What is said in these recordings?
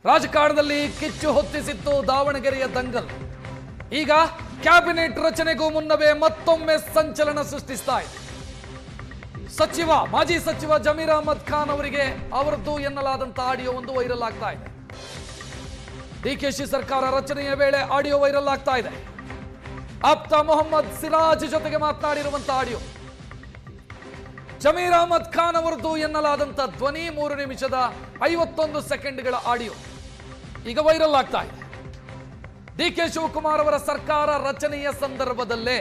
ರಾಜಕಾರಣದಲ್ಲಿ ಕಿಚ್ಚು ಹೊತ್ತಿಸಿತ್ತು ದಾವಣಗೆರೆಯ ದಂಗಲ್. ಈಗ ಕ್ಯಾಬಿನೆಟ್ ರಚನೆಗೂ ಮುನ್ನವೇ ಮತ್ತೊಮ್ಮೆ ಸಂಚಲನ ಸೃಷ್ಟಿಸ್ತಾ ಇದೆ. ಮಾಜಿ ಸಚಿವ ಜಮೀರ್ ಅಹಮದ್ ಖಾನ್ ಅವರಿಗೆ ಅವರದ್ದು ಎನ್ನಲಾದಂತ ಆಡಿಯೋ ಒಂದು ವೈರಲ್ ಆಗ್ತಾ ಇದೆ. ಡಿಕೆಶಿ ಸರ್ಕಾರ ರಚನೆಯ ವೇಳೆ ಆಡಿಯೋ ವೈರಲ್ ಆಗ್ತಾ ಇದೆ. ಆಪ್ತ ಮೊಹಮ್ಮದ್ ಸಿರಾಜ್ ಜೊತೆಗೆ ಮಾತನಾಡಿರುವಂತ ಆಡಿಯೋ, ಜಮೀರ್ ಅಹಮದ್ ಖಾನ್ ಅವರದ್ದು ಎನ್ನಲಾದಂತ ಧ್ವನಿ 3 ನಿಮಿಷದ 51 ಸೆಕೆಂಡ್ಗಳ ಆಡಿಯೋ ಈಗ ವೈರಲ್ ಆಗ್ತಾ ಇದೆ. ಡಿಕೆ ಶಿವಕುಮಾರ್ ಅವರ ಸರ್ಕಾರ ರಚನೆಯ ಸಂದರ್ಭದಲ್ಲೇ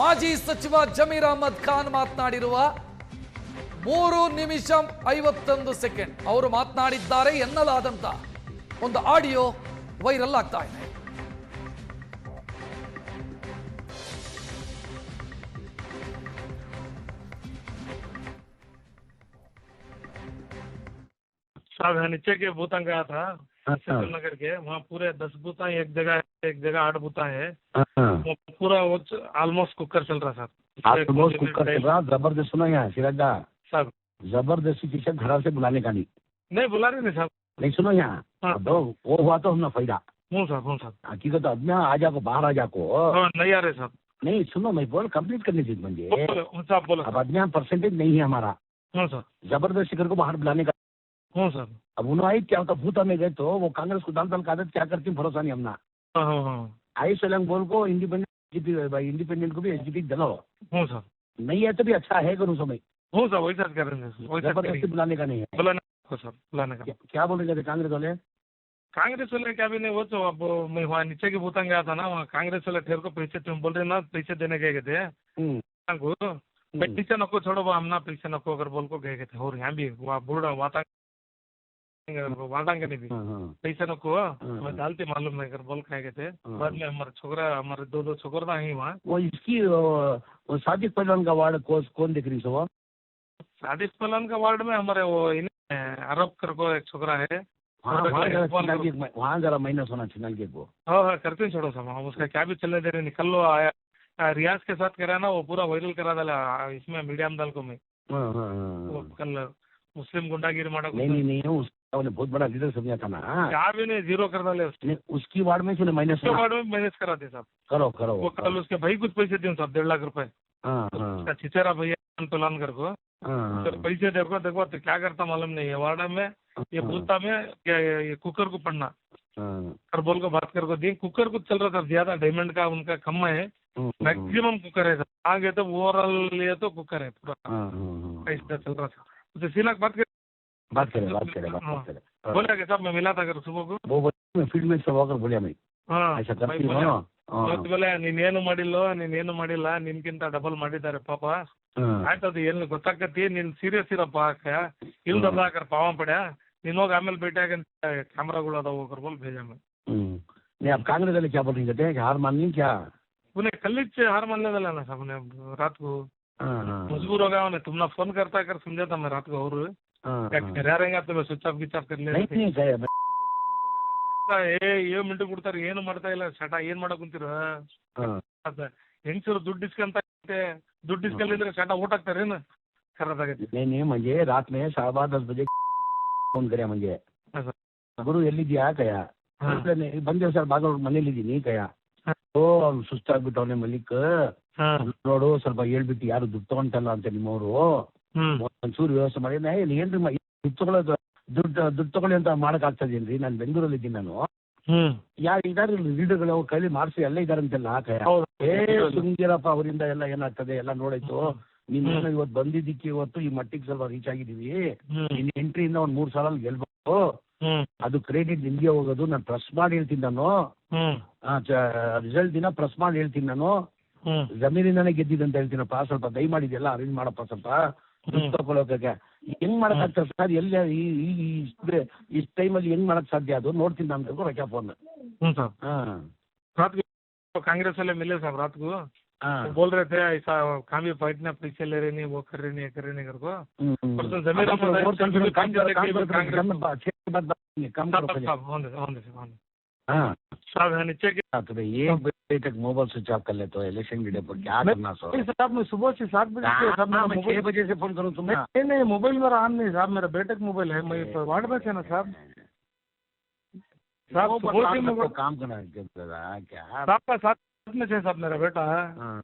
ಮಾಜಿ ಸಚಿವ ಜಮೀರ್ ಅಹಮದ್ ಖಾನ್ ಮಾತನಾಡಿರುವ 3 ನಿಮಿಷ 51 ಸೆಕೆಂಡ್ ಅವರು ಮಾತನಾಡಿದ್ದಾರೆ ಎನ್ನಲಾದಂತ ಒಂದು ಆಡಿಯೋ ವೈರಲ್ ಆಗ್ತಾ ಇದೆ. साहब यहाँ नीचे के बूतां गया था नगर के, वहाँ पूरे 10 बूता एक जगह 8 बूता है। वो पूरा वो ऑलमोस्ट कुकर चल रहा सर। ऑलमोस्ट कुकर चल रहा। जबरदस्त सुनो यहाँ सिराजा साहब, जबरदस्ती किसी घर से बुलाने का नहीं बुला रहे नहीं साहब, नहीं सुनो यहाँ तो वो हुआ तो हमने फायदा। हूँ साहब हकीकत अब ना आ जाको बाहर आ जाको नहीं आ रहे साहब। नहीं सुनो मैं बोल कंप्लीट करने चाहिए मुझे। साहब बोलो। अब अज्ञान परसेंटेज नहीं है हमारा। हूँ सर। जबरदस्ती घर को बाहर बुलाने का। हूँ सर। अब उन्होंने क्या होता भूता में गए तो वो कांग्रेस को दाल दाल का आदत क्या करती भरोसा नहीं हमना। आई सोलंग बोल को इंडिपेंडेंट को भी एसजीपी दिलाओ। हूँ सर। नहीं है तो भी अच्छा है करूँ समय। हूँ सर वही सर कर रहे हैं, जबरदस्ती बुलाने का नहीं है। बुलाने का क्या बोल रहे थे कांग्रेस वाले? कांग्रेस वाले क्या भी नहीं, वो तो अब मैं वहाँ नीचे के बूता गया था ना, वहाँ कांग्रेस वाले ठेर को पैसे तुम बोल रहे ना पैसे देने गए थे पैसे नको छोड़ो हम ना पैसे नको अगर बोल को गए थे। और यहाँ भी वहाँ बूढ़ा वाटांगे नहीं भी पैसे नको मैं डालती मालूम नहीं कर बोल खाए थे। बाद में हमारे छोकरा हमारे 2 छोकरा था ही वहाँ। वो इसकी वो सादिक पहलवान का वार्ड कौन दिख रही सो? सादिक पहलवान का वार्ड में हमारे वो अरब कर को एक छोकरा है, वहाँ जरा माइनस होना चिन्हल के को। हाँ करते ही छोड़ो सब, उसका क्या भी चलने दे रहे। निकल लो आया रियाज के साथ करा ना, वो पूरा वायरल करा डाला इसमें मीडिया में डाल को मैं। वो कल मुस्लिम गुंडागिरी मारा नहीं उसका बहुत बड़ा लीडर समझा था ना। क्या भी नहीं जीरो कर डाले उसकी वार्ड में माइनस वार्ड में मैनेज करा दे साहब। करो वो कल उसके भाई कुछ पैसे दिए साहब 1.5 लाख रुपए। उसका छिचेरा भैया पलान कर को पैसे देखो तो क्या करता मालूम नहीं है। वार्ड में ये बूता में ये कुकर को पढ़ना कर बोल को बात कर को दी। कुकर कुछ चल रहा था ज्यादा, डायमंड का उनका कम है, मैक्सिमम कुकर है। आगे तो ओवरऑल लिए तो कुकर है पूरा ऐसा चल रहा था। तो सीना बात करे बोला कि साहब मैं मिला था सुबह को, वो फील्ड में सब होकर बोलिया मैं ऐसा करती हूं बोले ನೀನೇನು ಮಾಡಿಲ್ಲ ನಿನ್ಕಿಂತ ಡಬಲ್ ಮಾಡಿದ್ದಾರೆ ಪಾಪ ಆಯ್ತದು ಏನು ಗೊತ್ತಾಗತ್ತಿ ನೀನ್ ಸೀರಿಯಸ್ ಇರಪ್ಪ ಇಲ್ದಲ್ಲ कर पावा पड़ा ನೀನ್ ಹೋಗಿ ಆಮೇಲೆ ಭೇಟಿಯಾಗ कैमराಗಳು ಅದಾವ ಹೋಗರ್ बोल भेजा मैं। नहीं अब कांग्रेस वाले क्या बोल रही थे हार माननी क्या? उन्हें कल से हार मान लेना ना साहब ने रात को मजबूर हो गया। उन्हें तुमने फोन करता कर समझा था मैं रात को और क्या रहेगा तो मैं स्विच ऑफ कर ले ಏ ಮಿಂಟು ಕೊಡ್ತಾರೆ ಏನು ಮಾಡ್ತಾ ಇಲ್ಲ ಶಟ ಏನ್ ಮಾಡಕ್ ಕುಂತೀರ ಹೆಂಗಸರು ದುಡ್ಡು ಇಸ್ಕೊಂಡಿದ್ರೆ ಶಟ ಊಟ ಹಾಕ್ತಾರೇನು ಖರಾಬಾಗೈತಿ। नहीं मुझे रात में 10:15 बजे फोन करे मुझे गुरु ಎಲ್ಲಿದ್ಯಾ ಕಯ ಬಂದೆ ಸರ್ ಬಾಗಲ್ ಮನೇಲಿದ್ದೀನಿ ಕಯ ಓ ಅವ್ನು ಸುಸ್ತಾಗ್ಬಿಟ್ಟವನೆ ಮಲ್ಲಿಕ್ ನೋಡು ಸ್ವಲ್ಪ ಹೇಳ್ಬಿಟ್ಟು ಯಾರು ದುಡ್ಡು ತಗೊಂತಲ್ಲ ಅಂತ ನಿಮ್ಮವರು ಒಂಚೂರು ವ್ಯವಸ್ಥೆ ಮಾಡಿ ಏನ್ರಿ ದುಡ್ಡು ತಗೊಳ್ಳೋದು ದುಡ್ಡು ತಗೊಳ್ಳಿ ಅಂತ ಮಾಡಕ್ ಆಗ್ತದೇನ್ರಿ? ನಾನು ಬೆಂಗಳೂರಲ್ಲಿ ಇದ್ದೀನಿ ನಾನು ಯಾರು ಇದಾರೆ ಲೀಡರ್ಗಳು ಅವ್ರ ಕೈಲಿ ಮಾಡಿಸಿ ಎಲ್ಲ ಇದಾರಂತೆಲ್ಲ ಸುಂಗಿರಪ್ಪ ಅವರಿಂದ ಎಲ್ಲ ಏನಾಗ್ತದೆ ಎಲ್ಲ ನೋಡಾಯ್ತು. ನೀನ್ ಇವತ್ತು ಬಂದಿದ್ದಕ್ಕೆ ಇವತ್ತು ಈ ಮಟ್ಟಿಗೆ ಸ್ವಲ್ಪ ರೀಚ್ ಆಗಿದೀವಿ. ನಿನ್ ಎಂಟ್ರಿಯಿಂದ ಒಂದ್ 3 ಸಾಲ ಗೆಲ್ಬೇಕು, ಅದು ಕ್ರೆಡಿಟ್ ನಿಮ್ಗೆ ಹೋಗೋದು. ನಾನು ಪ್ರೆಸ್ ಮಾಡಿ ಹೇಳ್ತೀನಿ, ನಾನು ರಿಸಲ್ಟ್ ದಿನ ಪ್ರೆಸ್ ಮಾಡಿ ಹೇಳ್ತೀನಿ. ನಾನು ಜಮೀನಿಂದಾನೇ ಗೆದ್ದಿದ್ದಂತ ಹೇಳ್ತೀನಪ್ಪ. ಸ್ವಲ್ಪ ದಯ ಮಾಡಿದೆಲ್ಲ ಅರೇಂಜ್ ಮಾಡಪ್ಪ ಸ್ವಲ್ಪ ತಗೊಳಕ್ಕೆ. ಹೆಂಗ್ ಮಾಡಕ್ ಆಗ್ತದೆ ಸರ್? ಎಲ್ಲಿ ಈ ಟೈಮಲ್ಲಿ ಹೆಂಗ್ ಮಾಡಕ್ ಸಾಧ್ಯ? ಅದು ನೋಡ್ತೀನಿ ನಾನು ರೊಕ್ಕ ಫೋನ್। कांग्रेस वाले मिले साहब रात को, बोल रहे थे ऐसा काम भी फाइट ना पैसे ले रहे नहीं वो कर रहे नहीं कर को जमीन साहब नीचे एक बजे तक मोबाइल स्विच ऑफ कर लेते हो इलेक्शन के डे पर क्या करना साहब? मैं सुबह से 7 बजे 6 बजे से फोन करूँ तुम्हें? नहीं मोबाइल मेरा ऑन नहीं साहब, मेरा बेटे का मोबाइल है, मैं वार्ड में है ना साहब। साहब वो सुबह बता के दो, मैं काम करना है क्या? साहब का साथ में से साहब मेरा बेटा हाँ, हाँ।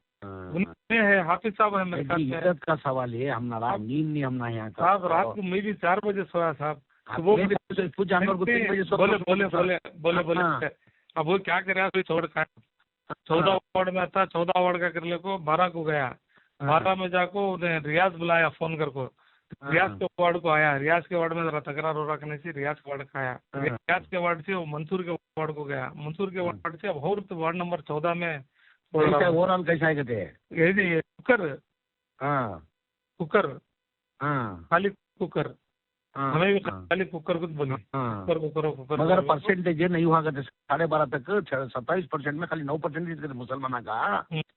उनमें है, हाफिज साहब है मेरे साथ मेरी में। इज्जत का सवाल है, हम नाराज नींद नहीं हम ना यहाँ का। साहब रात को मैं भी 4 बजे सोया साहब। वो भी कुछ जानवर को 3 बजे बोले बोले बोले बोले बोले हाँ। अब वो क्या करे, अभी छोड़ का 14 वार्ड में था, 14 वार्ड का करने को 12 को गया, 12 में जाको उन्हें रियाज बुलाया फोन कर को, रियाज के वार्ड को आया, रियाज के वार्ड में जरा तकरार हो रखने से रियाज के वार्ड का आया, रियाज के वार्ड से वो मंसूर के वार्ड को गया, मंसूर के वार्ड से अब और वार्ड नंबर 14 में ओवरऑल कैसा है कहते हैं? ये कुकर हाँ कुकर हाँ खाली कुकर, हाँ, हमें भी हाँ, खाली कुकर कुछ बोली, हाँ। Cooker cooker cooker. मगर परसेंटेज नहीं हुआ करते 12.5 तक 27% में खाली 9% मुसलमाना का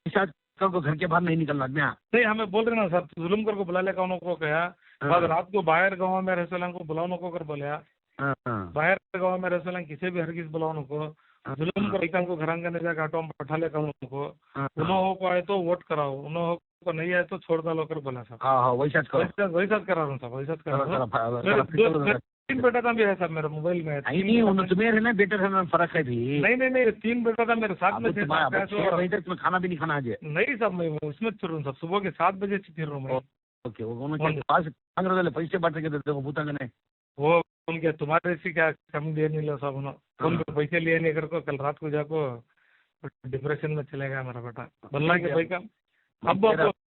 शायद को घर के बाहर नहीं निकलना क्या? नहीं हमें बोल रहे ना सर, जुलूम कर को बुला ले कौन को कहा, बाद रात को बाहर गाँव में रहसलन को बुलाओ को कर बोलिया, बाहर गाँव में रहसलन किसी भी हर किस बुलाओ को, जुलूम कर इकान को घरांगा नहीं जाकर ऑटो में बैठा ले कौन को, उन्हों को आए तो वोट कराओ, उन्हों को नहीं आए तो छोड़ डालो कर बोला सर। हाँ वैसा करो, वैसा करा रहा हूँ साहब, वैसा करा रहा हूँ। 3 बेटा था भी है सर मेरे मोबाइल में। नहीं तुम्हें है ना बेटर है ना, फर्क है भी। नहीं 3 बेटा था मेरे साथ में थे। 6 बजे तक खाना भी नहीं खाना आज। नहीं साहब मैं उसमें फिर रहा हूँ साहब, सुबह के 7 बजे फिर रहा हूँ मैं। ओके वो पास पैसे बांट के देते हो भूतंग ने वो उनके तुम्हारे से क्या कम लिए नहीं लो साहब, उनको पैसे लिए नहीं कर को, कल रात को जाको डिप्रेशन में चले गया मेरा बेटा, बोलना के भाई का अब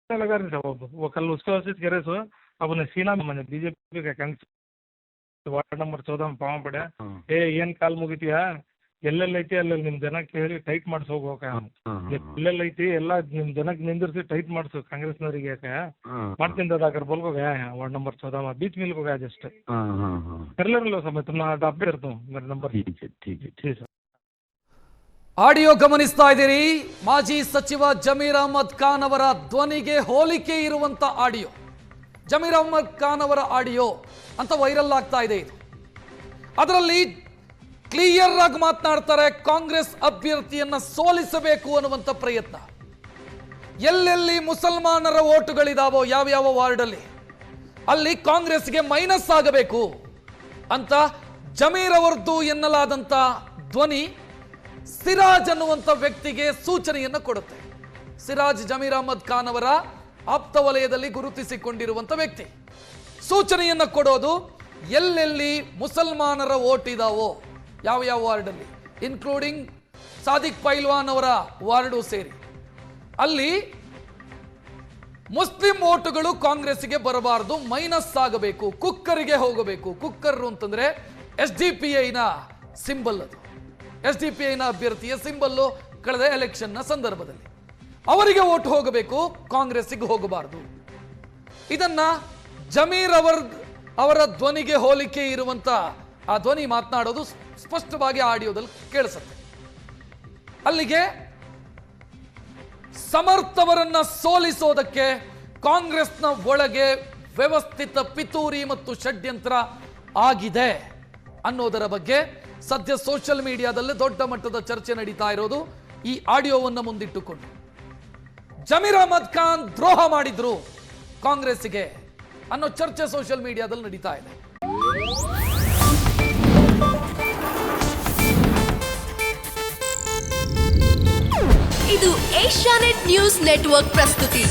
लगा नहीं साहब, वो कल उसको कोशिश करे सो अब उन्हें सीना में मैंने बीजेपी का कैंसिल वार्ड नंबर 14 में पाव पड़ा ಏನ್ ಕಾಲ್ ಮುಗಿತೀಯಾ ಎಲ್ಲೆಲ್ಲೈತಿ ಅಲ್ಲೆಲ್ಲಿ ನಿಮ್ ಜನಕ್ಕೆ ಹೇಳಿ ಟೈಟ್ ಮಾಡಿಸೋಗ, ಎಲ್ಲೆಲ್ಲೈತಿ ಎಲ್ಲ ನಿಮ್ ಜನಕ್ಕೆ ನಿಂದಿರಿಸಿ ಟೈಟ್ ಮಾಡಿಸು ಕಾಂಗ್ರೆಸ್ನವರಿಗೆ ಮಾಡ್ತೀನಿ दादा कर बोल को गया है वार्ड नंबर 14 में, बीच मिल को गया जस्ट कर ले लो समय तुम अपडेट करता हूँ मेरा नंबर। ठीक है सर। ಆಡಿಯೋ ಗಮನಿಸ್ತಾ ಇದ್ದೀರಿ, ಮಾಜಿ ಸಚಿವ ಜಮೀರ್ ಅಹ್ಮದ್ ಖಾನ್ ಅವರ ಧ್ವನಿಗೆ ಹೋಲಿಕೆ ಇರುವಂತ ಆಡಿಯೋ, ಜಮೀರ್ ಅಹ್ಮದ್ ಖಾನ್ ಅವರ ಆಡಿಯೋ ಅಂತ ವೈರಲ್ ಆಗ್ತಾ ಇದೆ ಇದು. ಅದರಲ್ಲಿ ಕ್ಲಿಯರ್ ಆಗಿ ಮಾತನಾಡ್ತಾರೆ, ಕಾಂಗ್ರೆಸ್ ಅಭ್ಯರ್ಥಿಯನ್ನ ಸೋಲಿಸಬೇಕು ಅನ್ನುವಂಥ ಪ್ರಯತ್ನ. ಎಲ್ಲೆಲ್ಲಿ ಮುಸಲ್ಮಾನರ ಓಟುಗಳಿದಾವೋ ಯಾವ್ಯಾವ ವಾರ್ಡಲ್ಲಿ ಅಲ್ಲಿ ಕಾಂಗ್ರೆಸ್ಗೆ ಮೈನಸ್ ಆಗಬೇಕು ಅಂತ ಜಮೀರ್ ಅವರದ್ದು ಎನ್ನಲಾದಂಥ ಧ್ವನಿ ಸಿರಾಜ್ ಅನ್ನುವಂಥ ವ್ಯಕ್ತಿಗೆ ಸೂಚನೆಯನ್ನು ಕೊಡುತ್ತೆ. ಸಿರಾಜ್ ಜಮೀರ್ ಅಹ್ಮದ್ ಖಾನ್ ಅವರ ಆಪ್ತ ವಲಯದಲ್ಲಿ ಗುರುತಿಸಿಕೊಂಡಿರುವಂಥ ವ್ಯಕ್ತಿ ಸೂಚನೆಯನ್ನು ಕೊಡೋದು, ಎಲ್ಲೆಲ್ಲಿ ಮುಸಲ್ಮಾನರ ಓಟ್ ಇದಾವೋ ಯಾವ ವಾರ್ಡಲ್ಲಿ, ಇನ್ಕ್ಲೂಡಿಂಗ್ ಸಾದಿಕ್ ಪೈಲ್ವಾನ್ ಅವರ ವಾರ್ಡು ಸೇರಿ, ಅಲ್ಲಿ ಮುಸ್ಲಿಂ ಓಟುಗಳು ಕಾಂಗ್ರೆಸ್ಗೆ ಬರಬಾರದು, ಮೈನಸ್ ಆಗಬೇಕು, ಕುಕ್ಕರಿಗೆ ಹೋಗಬೇಕು. ಕುಕ್ಕರ್ ಅಂತಂದ್ರೆ SDPIನ ಸಿಂಬಲ್, ಅದು SDPIನ ಅಭ್ಯರ್ಥಿಯ ಸಿಂಬಲ್ಲು. ಕಳೆದ ಎಲೆಕ್ಷನ್ನ ಸಂದರ್ಭದಲ್ಲಿ ಅವರಿಗೆ ಓಟ್ ಹೋಗಬೇಕು, ಕಾಂಗ್ರೆಸ್ಗೆ ಹೋಗಬಾರದು. ಇದನ್ನ ಜಮೀರ್ ಅವರ ಧ್ವನಿಗೆ ಹೋಲಿಕೆ ಇರುವಂತ ಆ ಧ್ವನಿ ಮಾತನಾಡೋದು ಸ್ಪಷ್ಟವಾಗಿ ಆಡಿಯೋದಲ್ಲಿ ಕೇಳಿಸುತ್ತೆ. ಅಲ್ಲಿಗೆ ಸಮರ್ಥವರನ್ನ ಸೋಲಿಸೋದಕ್ಕೆ ಕಾಂಗ್ರೆಸ್ನ ಒಳಗೆ ವ್ಯವಸ್ಥಿತ ಪಿತೂರಿ ಮತ್ತು ಷಡ್ಯಂತ್ರ ಆಗಿದೆ ಅನ್ನೋದರ ಬಗ್ಗೆ ಸದ್ಯ ಸೋಷಿಯಲ್ ಮೀಡಿಯಾದಲ್ಲಿ ದೊಡ್ಡ ಮಟ್ಟದ ಚರ್ಚೆ ನಡೀತಾ ಇರೋದು ಈ ಆಡಿಯೋವನ್ನು ಮುಂದಿಟ್ಟುಕೊಂಡು. ಜಮೀರ್ ಅಹ್ಮದ್ ಖಾನ್ ದ್ರೋಹ ಮಾಡಿದ್ರು ಕಾಂಗ್ರೆಸ್ಗೆ ಅನ್ನೋ ಚರ್ಚೆ ಸೋಷಿಯಲ್ ಮೀಡಿಯಾದಲ್ಲಿ ನಡೀತಾ ಇದೆ. ಇದು ಏಷ್ಯಾನೆಟ್ ನ್ಯೂಸ್ ನೆಟ್ವರ್ಕ್ ಪ್ರಸ್ತುತಿ.